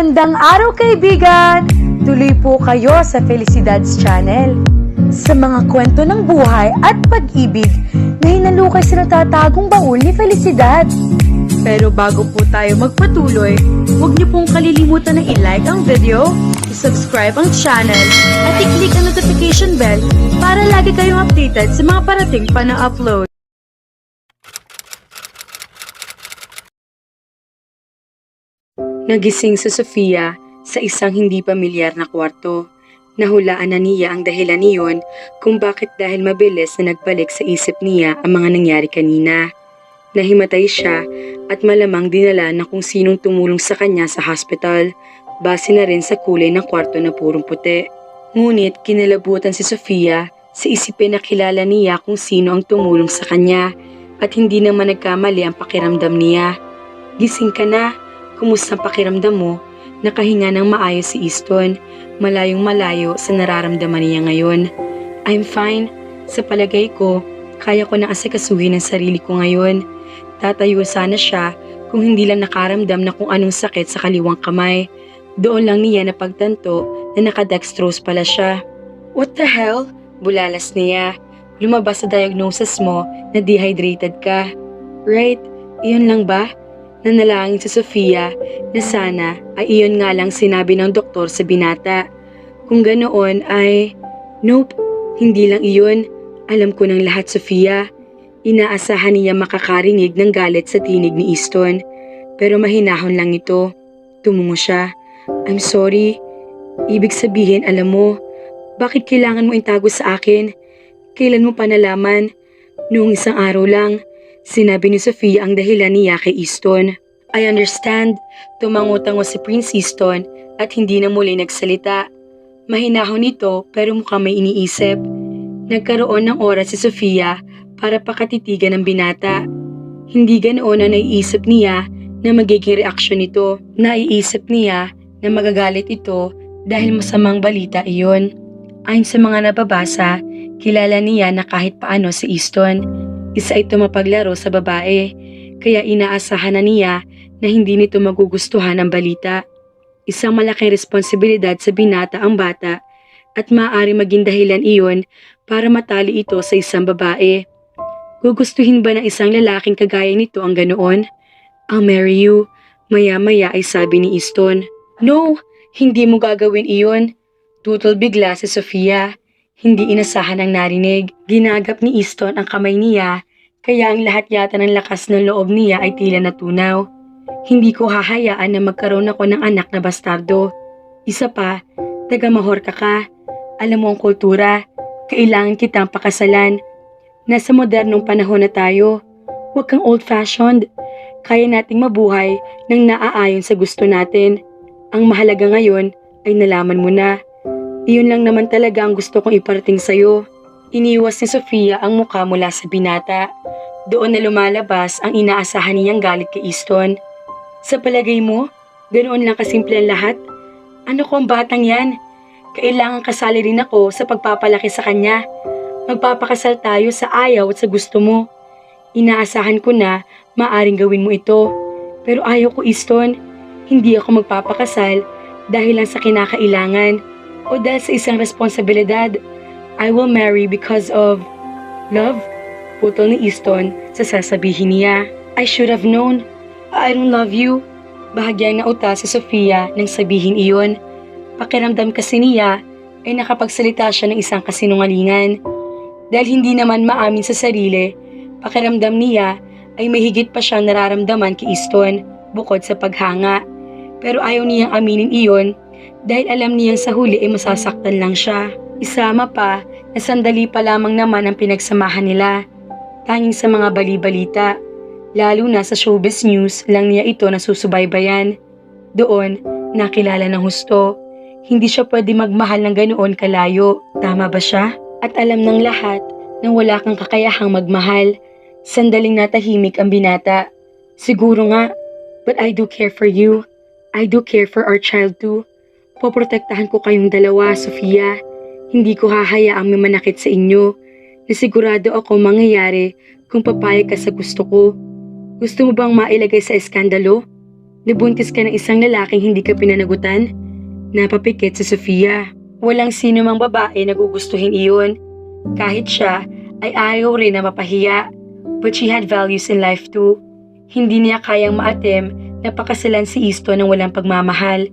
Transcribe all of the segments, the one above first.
Magandang araw kaibigan! Tuloy po kayo sa Felicidad's Channel. Sa mga kwento ng buhay at pag-ibig na hinalukay sa natatagong baul ni Felicidad. Pero bago po tayo magpatuloy, huwag niyo pong kalilimutan na i-like ang video, i-subscribe ang channel, at i-click ang notification bell para lagi kayong updated sa mga parating pa na upload. Nagising si Sofia sa isang hindi pamilyar na kwarto. Nahulaan na niya ang dahilan niyon kung bakit dahil mabilis na nagbalik sa isip niya ang mga nangyari kanina. Nahimatay siya at malamang dinala na kung sinong tumulong sa kanya sa hospital, base na rin sa kulay ng kwarto na purong puti. Ngunit kinalabutan si Sofia sa isipin na kilala niya kung sino ang tumulong sa kanya at hindi naman nagkamali ang pakiramdam niya. Gising ka na. Kumusta ang pakiramdam mo? Nakahinga ng maayos si Easton, malayong malayo sa nararamdaman niya ngayon. I'm fine. Sa palagay ko, kaya ko na asikasuhin ang sarili ko ngayon. Tatayo sana siya kung hindi lang nakaramdam na kung anong sakit sa kaliwang kamay. Doon lang niya napagtanto na nakadextrose pala siya. What the hell? Bulalas niya. Lumabas sa diagnosis mo na dehydrated ka. Right? Iyon lang ba? Nanalangin si Sofia na sana ay iyon nga lang sinabi ng doktor sa binata. Kung ganoon ay, nope, hindi lang iyon. Alam ko ng lahat, Sofia. Inaasahan niya makakarinig ng galit sa tinig ni Easton. Pero mahinahon lang ito. Tumungo siya. I'm sorry. Ibig sabihin, alam mo, bakit kailangan mo itago sa akin? Kailan mo pa nalaman? Noong isang araw lang. Sinabi ni Sofia ang dahilan niya kay Easton. I understand. Tumango-tango si Prince Easton at hindi na muli nagsalita. Mahinahon ito pero mukhang may iniisip. Nagkaroon ng oras si Sofia para pakatitigan ng binata. Hindi ganoon na naiisip niya na magiging reaksyon nito. Naiisip niya na magagalit ito dahil masamang balita iyon. Ayon sa mga nababasa, kilala niya na kahit paano si Easton. Isa ito mapaglaro sa babae, kaya inaasahan na niya na hindi nito magugustuhan ang balita. Isang malaking responsibilidad sa binata ang bata at maaari maging dahilan iyon para matali ito sa isang babae. Gugustuhin ba ng isang lalaking kagaya nito ang ganoon? I'll marry you. Maya-maya ay sabi ni Easton. No, hindi mo gagawin iyon. Tutol bigla si Sofia. Hindi inasahan ang narinig. Ginagap ni Easton ang kamay niya, kaya ang lahat yata ng lakas ng loob niya ay tila natunaw. Hindi ko hahayaan na magkaroon ako ng anak na bastardo. Isa pa, taga-Mahorca ka. Alam mo ang kultura, kailangan kitang pakasalan. Nasa modernong panahon na tayo. Huwag kang old-fashioned. Kaya nating mabuhay nang naaayon sa gusto natin. Ang mahalaga ngayon ay nalaman mo na. Iyon lang naman talaga ang gusto kong iparating sa'yo. Iniwas ni Sofia ang mukha mula sa binata. Doon na lumalabas ang inaasahan niyang galit kay Easton. Sa palagay mo, ganoon lang kasimple ang lahat? Ano ko ang batang yan? Kailangan kasali rin ako sa pagpapalaki sa kanya. Magpapakasal tayo sa ayaw at sa gusto mo. Inaasahan ko na maaring gawin mo ito. Pero ayaw ko, Easton. Hindi ako magpapakasal dahil lang sa kinakailangan o dahil sa isang responsibilidad. I will marry because of love. Putol ni Easton sa sasabihin niya. I should have known. I don't love you. Bahagyang nauta si Sofia nang sabihin iyon. Pakiramdam kasi niya ay nakapagsalita siya ng isang kasinungalingan. Dahil hindi naman maamin sa sarili, pakiramdam niya ay may higit pa siyang nararamdaman kay Easton bukod sa paghanga. Pero ayaw niyang aminin iyon dahil alam niyang sa huli ay masasaktan lang siya. Isama pa na sandali pa lamang naman ang pinagsamahan nila. Tanging sa mga bali-balita, lalo na sa showbiz news lang niya ito nasusubaybayan. Doon, nakilala ng husto. Hindi siya pwede magmahal ng ganoon kalayo. Tama ba siya? At alam ng lahat na wala kang kakayahang magmahal. Sandaling natahimik ang binata. Siguro nga, but I do care for you. I do care for our child too. Poprotektahan ko kayong dalawa, Sofia. Hindi ko hahayaang may manakit sa inyo. Nasigurado ako mangyayari kung papayag ka sa gusto ko. Gusto mo bang mailagay sa eskandalo? Nabuntis ka ng isang lalaking hindi ka pinanagutan? Napapikit si Sofia. Walang sino mang babae na gugustuhin iyon. Kahit siya ay ayaw rin na mapahiya. But she had values in life too. Hindi niya kayang maatem na pakasalan si Easton ng walang pagmamahal.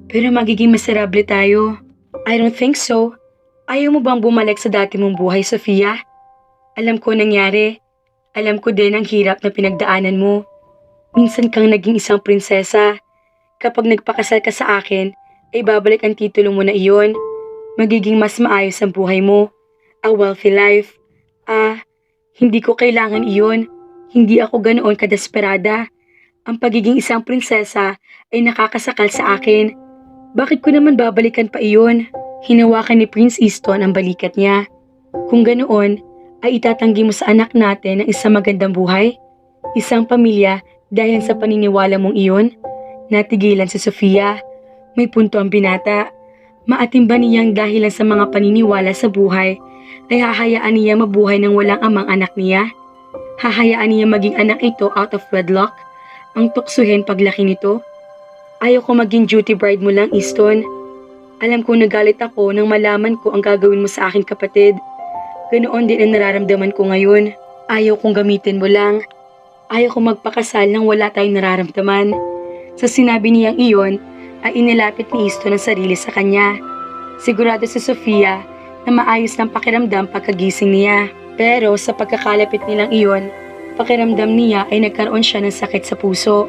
Pero magiging miserable tayo. I don't think so. Ayaw mo bang bumalik sa dati mong buhay, Sofia? Alam ko nangyari. Alam ko din ang hirap na pinagdaanan mo. Minsan kang naging isang prinsesa. Kapag nagpakasal ka sa akin, ay babalik ang titulo mo na iyon. Magiging mas maayos ang buhay mo. A wealthy life. Hindi ko kailangan iyon. Hindi ako ganoon kadesperada. Ang pagiging isang prinsesa ay nakakasakal sa akin. Bakit ko naman babalikan pa iyon? Hinawakan ni Prince Easton ang balikat niya. Kung ganoon, ay itatanggi mo sa anak natin ang isang magandang buhay? Isang pamilya dahil sa paniniwala mong iyon? Natigilan si Sofia. May punto ang binata. Maatim ba niyang dahilan sa mga paniniwala sa buhay ay hahayaan niya mabuhay ng walang amang anak niya? Hahayaan niya maging anak ito out of wedlock? Ang tuksuhin paglaki nito? Ayaw ko maging duty bride mo lang, Easton. Alam ko nagalit ako nang malaman ko ang gagawin mo sa akin, kapatid. Ganoon din ang nararamdaman ko ngayon. Ayaw kong gamitin mo lang. Ayaw ko magpakasal nang wala tayong nararamdaman. Sa sinabi niyang iyon, ay inilapit ni Easton ang sarili sa kanya. Sigurado si Sofia na maayos ng pakiramdam pagkagising niya. Pero sa pagkakalapit nilang iyon, pakiramdam niya ay nagkaroon siya ng sakit sa puso.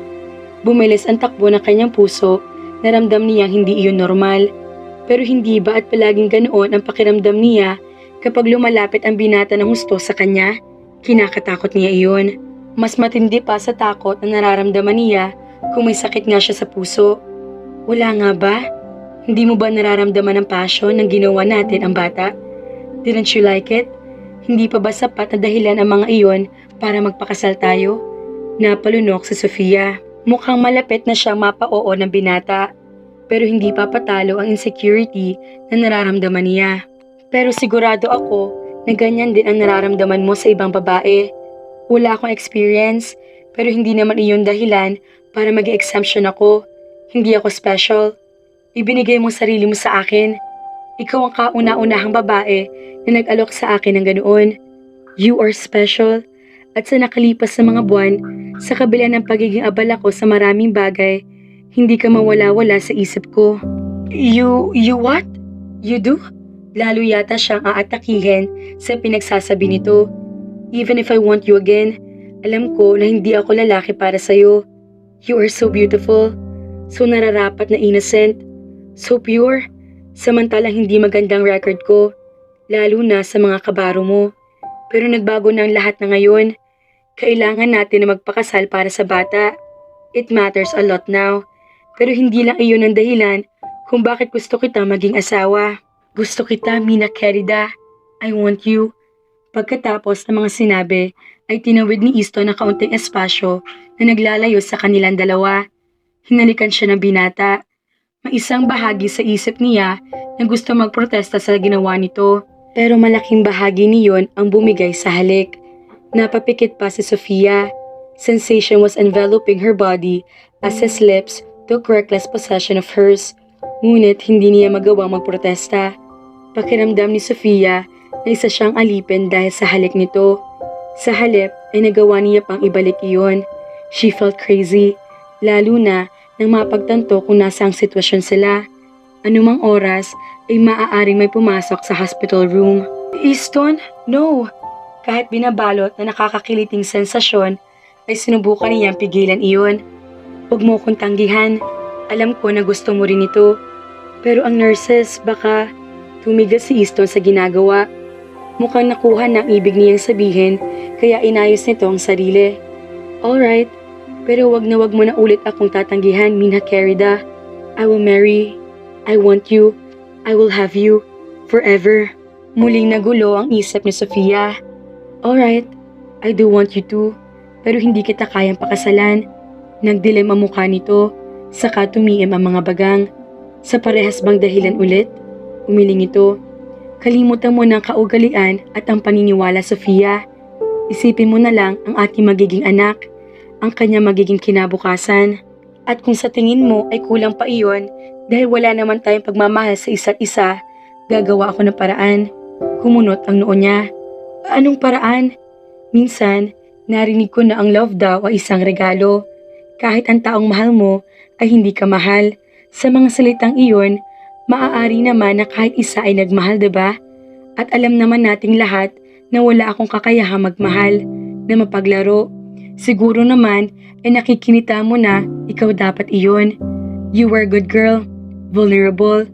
Bumilis ang takbo ng kanyang puso, naramdam niyang hindi iyon normal. Pero hindi ba at palaging ganoon ang pakiramdam niya kapag lumalapit ang binata ng husto sa kanya? Kinakatakot niya iyon. Mas matindi pa sa takot na nararamdaman niya kung may sakit nga siya sa puso. Wala nga ba? Hindi mo ba nararamdaman ang passion ng ginawa natin ang bata? Didn't you like it? Hindi pa ba sapat na dahilan ang mga iyon para magpakasal tayo? Napalunok si Sofia. Mukhang malapit na siyang mapa-oo ng binata. Pero hindi pa patalo ang insecurity na nararamdaman niya. Pero sigurado ako na ganyan din ang nararamdaman mo sa ibang babae. Wala akong experience, pero hindi naman iyon dahilan para mag-exemption ako. Hindi ako special. Ibinigay mo sarili mo sa akin. Ikaw ang kauna-unahang babae na nag-alok sa akin ng ganoon. You are special. At sa nakalipas na mga buwan, sa kabila ng pagiging abala ko sa maraming bagay, hindi ka mawala-wala sa isip ko. You what? You do? Lalo yata siyang aatakihin sa pinagsasabi nito. Even if I want you again, alam ko na hindi ako lalaki para sa'yo. You are so beautiful, so nararapat na innocent, so pure, samantalang hindi magandang record ko, lalo na sa mga kabaro mo. Pero nagbago na ang lahat na ngayon. Kailangan natin na magpakasal para sa bata. It matters a lot now. Pero hindi lang iyon ang dahilan kung bakit gusto kita maging asawa. Gusto kita, Mina Querida. I want you. Pagkatapos ng mga sinabi, ay tinawid ni Easton na kaunting espasyo na naglalayo sa kanilang dalawa. Hinalikan siya ng binata. May isang bahagi sa isip niya na gusto magprotesta sa ginawa nito. Pero malaking bahagi niyon ang bumigay sa halik. Napapikit pa si Sofia. Sensation was enveloping her body as his lips took reckless possession of hers. Ngunit hindi niya magawang magprotesta. Pakiramdam ni Sofia na isa siyang alipin dahil sa halik nito. Sa halip ay nagawa niya pang ibalik iyon. She felt crazy, lalo na nang mapagtanto kung nasa ang sitwasyon sila. Anumang oras ay maaaring may pumasok sa hospital room. Easton, no! Kahit binabalot na nakakakiliting sensasyon, ay sinubukan niyang pigilan iyon. Huwag mo kong tanggihan. Alam ko na gusto mo rin ito. Pero ang nurses, baka tumigil si Easton sa ginagawa. Mukhang nakuha na ang ibig niyang sabihin, kaya inayos nito ang sarili. Alright, pero wag na wag mo na ulit akong tatanggihan, Mina Querida. I will marry. I want you. I will have you. Forever. Muling nagulo ang isip ni Sofia. Alright, I do want you to. Pero hindi kita kayang pakasalan. Nagdilim ang mukha nito, saka tumiim ang mga bagang. Sa parehas bang dahilan ulit? Umiling ito. Kalimutan mo ng kaugalian at ang paniniwala, Sofia. Isipin mo na lang ang ating magiging anak, ang kanya magiging kinabukasan. At kung sa tingin mo ay kulang pa iyon, dahil wala naman tayong pagmamahal sa isa't isa, gagawa ako ng paraan. Kumunot ang noo niya. Anong paraan? Minsan, narinig ko na ang love daw ay isang regalo. Kahit ang taong mahal mo ay hindi ka mahal. Sa mga salitang iyon, maaari naman na kahit isa ay nagmahal, diba? At alam naman nating lahat na wala akong kakayahang magmahal, na mapaglaro. Siguro naman ay nakikinita mo na ikaw dapat iyon. You were a good girl, vulnerable.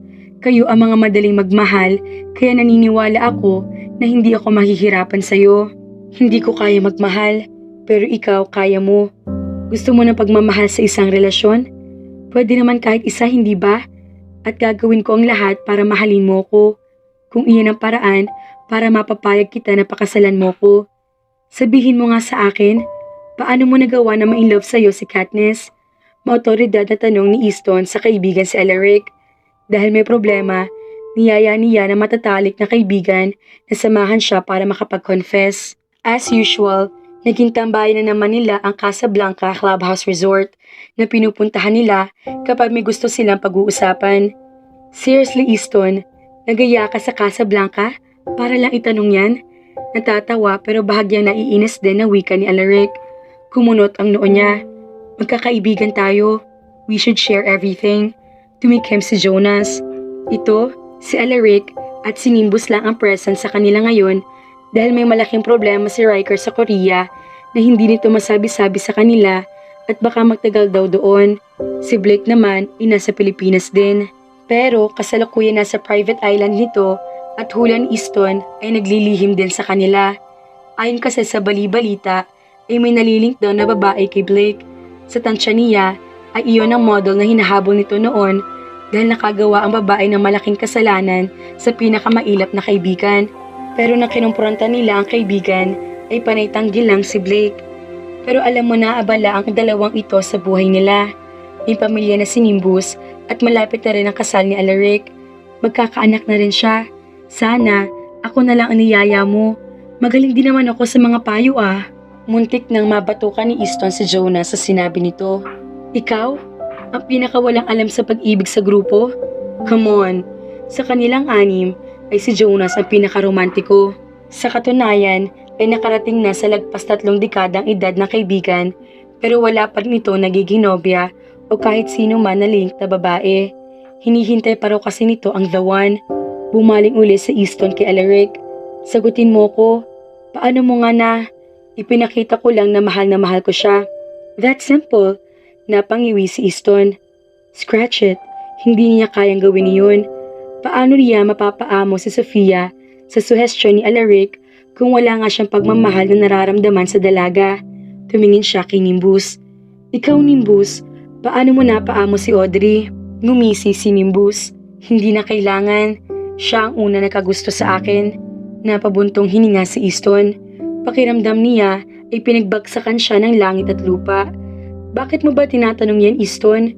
Kayo ang mga madaling magmahal, kaya naniniwala ako na hindi ako mahihirapan sa'yo. Hindi ko kaya magmahal, pero ikaw kaya mo. Gusto mo ng pagmamahal sa isang relasyon? Pwede naman kahit isa, hindi ba? At gagawin ko ang lahat para mahalin mo ko. Kung iyan ang paraan para mapapayag kita na pakasalan mo ko. Sabihin mo nga sa akin, paano mo nagawa na ma-inlove sa'yo si Katniss? Maotoridad na tanong ni Easton sa kaibigan si Alaric. Dahil may problema, niyaya niya na matatalik na kaibigan na samahan siya para makapag-confess. As usual, naging tambayan na naman nila ang Casablanca Clubhouse Resort na pinupuntahan nila kapag may gusto silang pag-uusapan. Seriously, Easton, nagaya ka sa Casablanca para lang itanong yan? Natatawa pero bahagyang naiinis din na wika ni Alaric. Kumunot ang noo niya. Magkakaibigan tayo. We should share everything. Tumikim si Jonas. Ito, si Alaric at si Nimbus lang ang present sa kanila ngayon dahil may malaking problema si Riker sa Korea na hindi nito masabi-sabi sa kanila at baka magtagal daw doon. Si Blake naman ay nasa Pilipinas din. Pero kasalukuyan nasa private island nito at hula ni Easton ay naglilihim din sa kanila. Ayon kasi sa bali-balita ay may nalilink daw na babae kay Blake. Sa tansya niya ay iyon ang model na hinahabol nito noon dahil nakagawa ang babae ng malaking kasalanan sa pinakamailap na kaibigan. Pero nang kinumpronta nila ang kaibigan ay panay tanggil lang si Blake. Pero alam mo na abala ang dalawang ito sa buhay nila. May pamilya na si Nimbus at malapit na rin ang kasal ni Alaric. Magkakaanak na rin siya. Sana ako na lang ang niyaya mo. Magaling din naman ako sa mga payo ah. Muntik nang mabatukan ni Easton si Jonas sa sinabi nito. Ikaw? Ang pinakawalang alam sa pag-ibig sa grupo? Come on, sa kanilang anim ay si Jonas ang pinakaromantiko. Sa katunayan ay nakarating na sa lagpas 3 dekadang edad na kaibigan pero wala pa rin ito nagiging nobya o kahit sino man na link na babae. Hinihintay pa raw kasi nito ang the one. Bumaling uli sa Easton kay Alaric. Sagutin mo ko. Paano mo nga na? Ipinakita ko lang na mahal ko siya. That's simple. Napangiwi si Easton. Scratch it. Hindi niya kayang gawin iyon. Paano niya mapapaamo si Sofia sa suhestyon ni Alaric kung wala nga siyang pagmamahal na nararamdaman sa dalaga? Tumingin siya kay Nimbus. Ikaw, Nimbus, paano mo napaamo si Audrey? Ngumisi si Nimbus. Hindi na kailangan. Siya ang una nakagusto sa akin. Napabuntong hininga si Easton. Pakiramdam niya ay pinagbagsakan siya ng langit at lupa. Bakit mo ba tinatanong yan, Easton?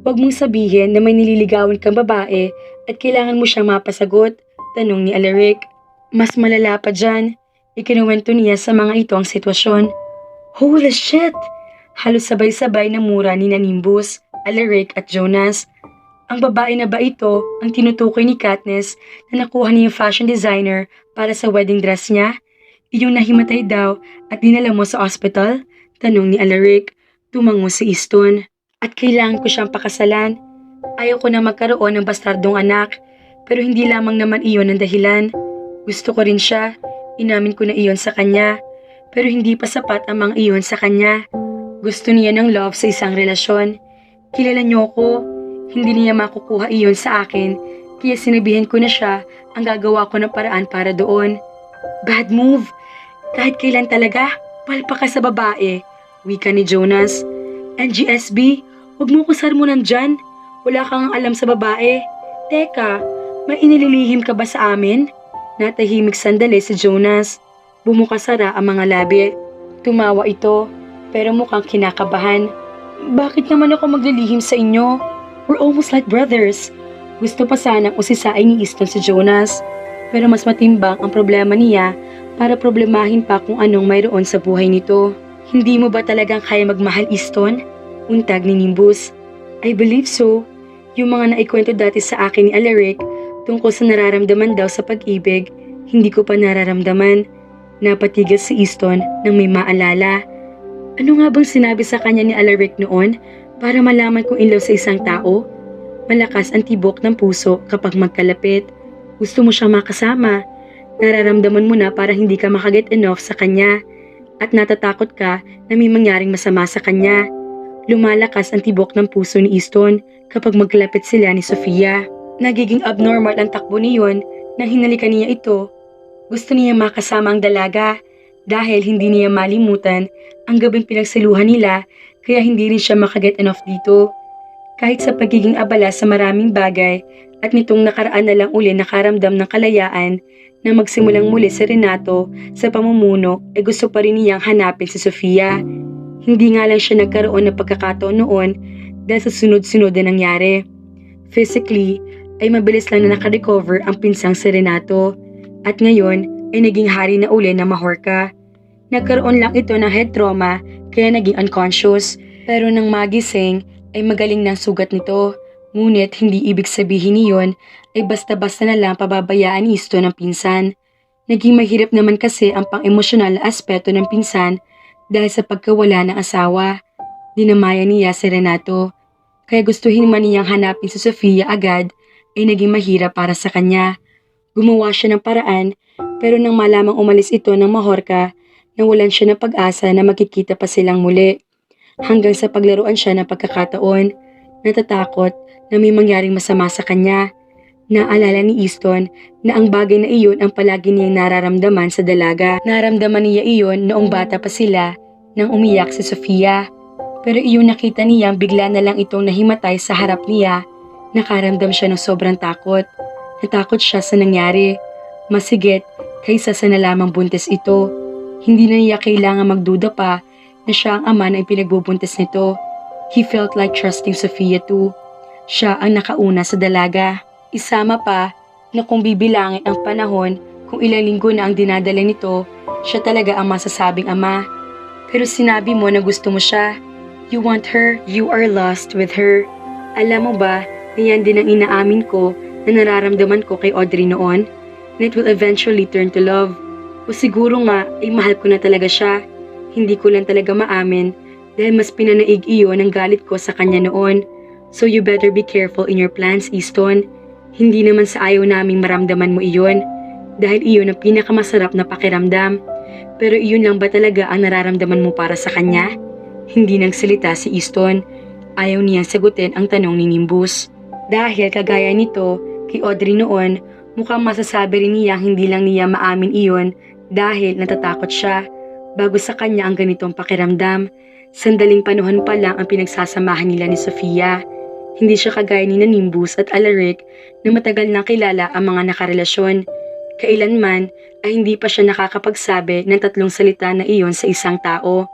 Huwag mong sabihin na may nililigawan kang babae at kailangan mo siyang mapasagot, tanong ni Alaric. Mas malala pa dyan. Ikinuwento niya sa mga ito ang sitwasyon. Holy shit! Halos sabay-sabay na mura ni Nimbus, Alaric at Jonas. Ang babae na ba ito ang tinutukoy ni Katniss na nakuha niya yung fashion designer para sa wedding dress niya? Iyong nahimatay daw at dinala mo sa ospital? Tanong ni Alaric. Tumango si Easton. At kailangan ko siyang pakasalan. Ayaw ko na magkaroon ng bastardong anak. Pero hindi lamang naman iyon ang dahilan. Gusto ko rin siya. Inamin ko na iyon sa kanya. Pero hindi pa sapat ang mga iyon sa kanya. Gusto niya ng love sa isang relasyon. Kilala niyo ko. Hindi niya makukuha iyon sa akin. Kaya sinabihan ko na siya ang gagawa ko ng paraan para doon. Bad move. Kahit kailan talaga, palpa ka sa babae. Wika ni Jonas. NGSB, huwag mo ko sarmunan dyan. Wala kang alam sa babae. Teka, may inililihim ka ba sa amin? Natahimik sandali si Jonas. Bumukasara ang mga labi. Tumawa ito, pero mukhang kinakabahan. Bakit naman ako maglilihim sa inyo? We're almost like brothers. Gusto pa sanang usisain ni Easton si Jonas. Pero mas matimbang ang problema niya para problemahin pa kung anong mayroon sa buhay nito. Hindi mo ba talagang kaya magmahal, Easton? Untag ni Nimbus. I believe so. Yung mga naikwento dati sa akin ni Alaric tungkol sa nararamdaman daw sa pag-ibig, hindi ko pa nararamdaman. Napatigil si Easton nang may maalala. Ano nga bang sinabi sa kanya ni Alaric noon para malaman kung in love sa isang tao? Malakas ang tibok ng puso kapag magkalapit. Gusto mo siyang makasama. Nararamdaman mo na para hindi ka makaget enough sa kanya at natatakot ka na may mangyaring masama sa kanya. Lumalakas ang tibok ng puso ni Easton kapag magkalapit sila ni Sofia. Nagiging abnormal ang takbo niyon nang hinalikan niya ito. Gusto niya makasama ang dalaga dahil hindi niya malimutan ang gabing pinagsiluhan nila kaya hindi rin siya makaget enough dito. Kahit sa pagiging abala sa maraming bagay at nitong nakaraan na lang uli nakaramdam ng kalayaan na magsimulang muli si Renato sa pamumuno ay gusto pa rin niyang hanapin si Sofia. Hindi nga lang siya nagkaroon ng pagkakataon noon dahil sa sunod-sunod na nangyari. Physically ay mabilis lang na nakarecover ang pinsang si Renato at ngayon ay naging hari na uli ng Majorca. Nagkaroon lang ito ng head trauma kaya naging unconscious pero nang magising ay magaling ng sugat nito. Ngunit hindi ibig sabihin niyon ay basta-basta na lang pababayaan ni Easton ng pinsan. Naging mahirap naman kasi ang pang-emosyonal na aspeto ng pinsan dahil sa pagkawala ng asawa. Dinamaya niya si Renato. Kaya gustuhin man niyang hanapin si Sofia agad ay naging mahirap para sa kanya. Gumawa siya ng paraan pero nang malamang umalis ito ng Majorca, nawalan siya ng pag-asa na makikita pa silang muli. Hanggang sa paglaruan siya ng pagkakataon, natatakot na may mangyaring masama sa kanya. Naalala ni Easton na ang bagay na iyon ang palagi niyang nararamdaman sa dalaga. Naramdaman niya iyon noong bata pa sila nang umiyak si Sofia. Pero iyon nakita niya bigla na lang itong nahimatay sa harap niya. Nakaramdam siya ng sobrang takot. Natakot siya sa nangyari. Masigit kaysa sa nalamang buntis ito. Hindi na niya kailangan magduda pa na siya ang ama na ipinagbubuntis nito. He felt like trusting Sofia too. Siya ang nakauna sa dalaga. Isama pa na kung bibilangin ang panahon kung ilang linggo na ang dinadala nito, siya talaga ang masasabing ama. Pero sinabi mo na gusto mo siya. You want her, you are lost with her. Alam mo ba na yan din ang inaamin ko na nararamdaman ko kay Audrey noon? And it will eventually turn to love. O siguro nga ay mahal ko na talaga siya. Hindi ko lang talaga maamin dahil mas pinanaig iyon ang galit ko sa kanya noon. So you better be careful in your plans, Easton. Hindi naman sa ayaw naming maramdaman mo iyon dahil iyon ang pinakamasarap na pakiramdam. Pero iyon lang ba talaga ang nararamdaman mo para sa kanya? Hindi nagsalita si Easton. Ayaw niyang sagutin ang tanong ni Nimbus. Dahil kagaya nito, kay Audrey noon, mukhang masasabi rin niya hindi lang niya maamin iyon dahil natatakot siya. Bago sa kanya ang ganitong pakiramdam, sandaling panahon pa lang ang pinagsasamahan nila ni Sofia. Hindi siya kagaya ni Nimbus at Alaric na matagal nang kilala ang mga nakarelasyon. Kailanman ay hindi pa siya nakakapagsabi ng 3 salita na iyon sa isang tao.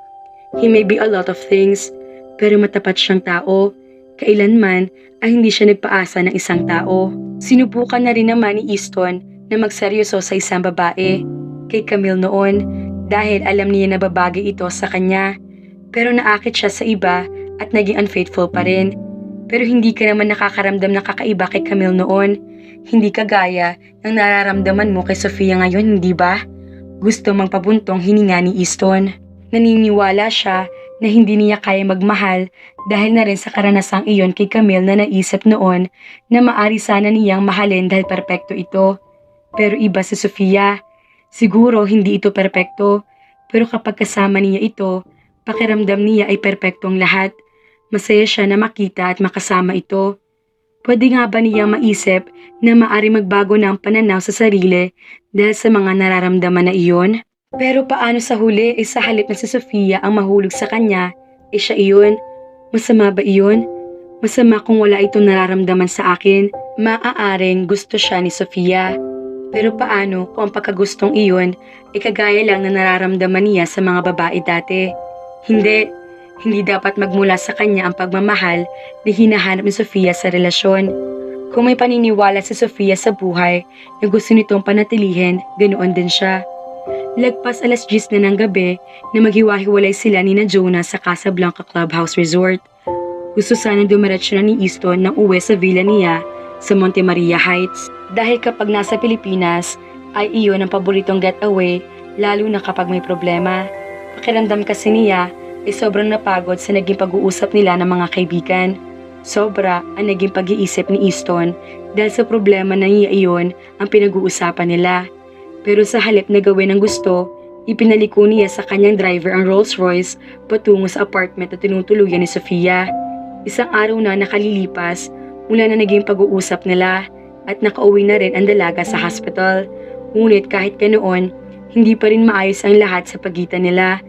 He may be a lot of things, pero matapat siyang tao. Kailanman ay hindi siya nagpaasa ng isang tao. Sinubukan na rin naman ni Easton na magseryoso sa isang babae, kay Camille noon, dahil alam niya na babagay ito sa kanya. Pero naakit siya sa iba at naging unfaithful pa rin. Pero hindi ka naman nakakaramdam ng kakaiba kay Camille noon. Hindi kagaya ng nararamdaman mo kay Sofia ngayon, hindi ba? Gusto mang pabuntong hininga ni Easton. Naniniwala siya na hindi niya kaya magmahal dahil na rin sa karanasang iyon kay Camille na naisip noon na maari sana niyang mahalin dahil perpekto ito. Pero iba si Sofia. Siguro hindi ito perpekto, pero kapag kasama niya ito, pakiramdam niya ay perpektong lahat. Masaya siya na makita at makasama ito. Pwede nga ba niyang maisip na maari magbago na ang pananaw sa sarili dahil sa mga nararamdaman na iyon? Pero paano sa huli ay sa halip na si Sofia ang mahulog sa kanya, siya iyon? Masama ba iyon? Masama kung wala itong nararamdaman sa akin. Maaaring gusto siya ni Sofia. Pero paano kung ang pagkagustong iyon ay kagaya lang na nararamdaman niya sa mga babae dati? Hindi dapat magmula sa kanya ang pagmamahal na hinahanap ni Sofia sa relasyon. Kung may paniniwala si Sofia sa buhay na gusto nitong panatilihin, ganoon din siya. Lagpas 10:00 na ng gabi na maghiwa-hiwalay sila ni na Jonah sa Casablanca Clubhouse Resort. Gusto sana dumiretso na ni Easton ng uwi sa villa niya sa Monte Maria Heights. Dahil kapag nasa Pilipinas ay iyon ang paboritong getaway, lalo na kapag may problema. Pakiramdam kasi niya ay sobrang napagod sa naging pag-uusap nila ng mga kaibigan. Sobra ang naging pag-iisip ni Easton dahil sa problema na niya iyon ang pinag-uusapan nila. Pero sa halip na gawin ang gusto, ipinaliko niya sa kanyang driver ang Rolls Royce patungo sa apartment na tinutuluyan ni Sofia. Isang araw na nakalilipas mula na naging pag-uusap nila at nakauwi na rin ang dalaga sa hospital. Ngunit kahit ganoon, hindi pa rin maayos ang lahat sa pagitan nila.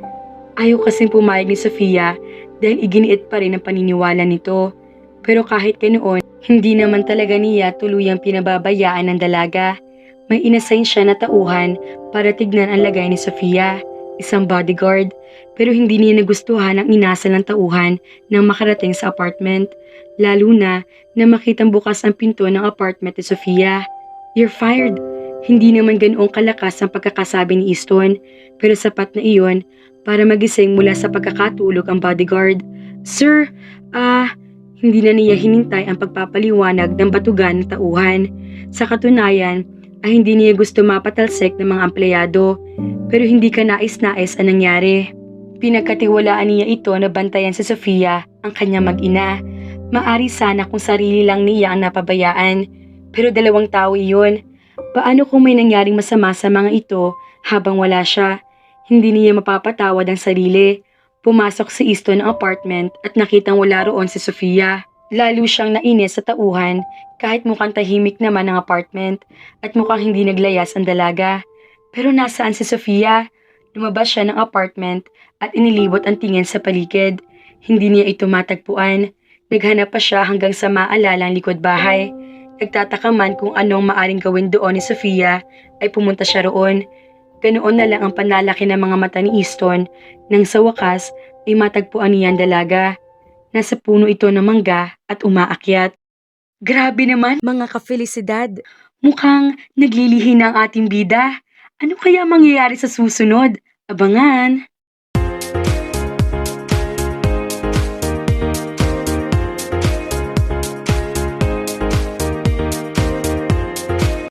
Ayaw kasing pumayag ni Sofia dahil iginiit pa rin ang paniniwala nito. Pero kahit ganoon, hindi naman talaga niya tuluyang pinababayaan ng dalaga. May inassign siya na tauhan para tignan ang lagay ni Sofia, isang bodyguard. Pero hindi niya nagustuhan ang inasal ng tauhan nang makarating sa apartment. Lalo na makitang bukas ang pinto ng apartment ni Sofia. "You're fired." Hindi naman ganoong kalakas ang pagkakasabi ni Easton, pero sapat na iyon para magising mula sa pagkakatulog ang bodyguard. "Sir, hindi na niya hinintay ang pagpapaliwanag ng batugan ng tauhan. Sa katunayan, ay hindi niya gusto mapatalsik ng mga empleyado, pero hindi ka nais-nais ang nangyari. Pinagkatiwalaan niya ito na bantayan si Sofia, ang kanyang mag-ina. Maari sana kung sarili lang niya ang napabayaan, pero dalawang tao iyon. Paano kung may nangyaring masama sa mga ito habang wala siya? Hindi niya mapapatawad ang sarili. Pumasok si Easton ng apartment at nakitang wala roon si Sofia. Lalo siyang nainis sa tauhan kahit mukhang tahimik naman ang apartment at mukhang hindi naglayas ang dalaga. Pero nasaan si Sofia? Lumabas siya ng apartment at inilibot ang tingin sa paligid. Hindi niya ito matagpuan. Naghanap pa siya hanggang sa maalala ang likod bahay. Nagtataka man kung anong maaring gawin doon ni Sofia ay pumunta siya roon. Ganoon na lang ang panlalaki ng mga mata ni Easton nang sa wakas ay matagpuan niya ang dalaga. Nasa puno ito ng mangga at umaakyat. Grabe naman mga ka-felisidad. Mukhang naglilihi na ang ating bida. Ano kaya mangyayari sa susunod? Abangan!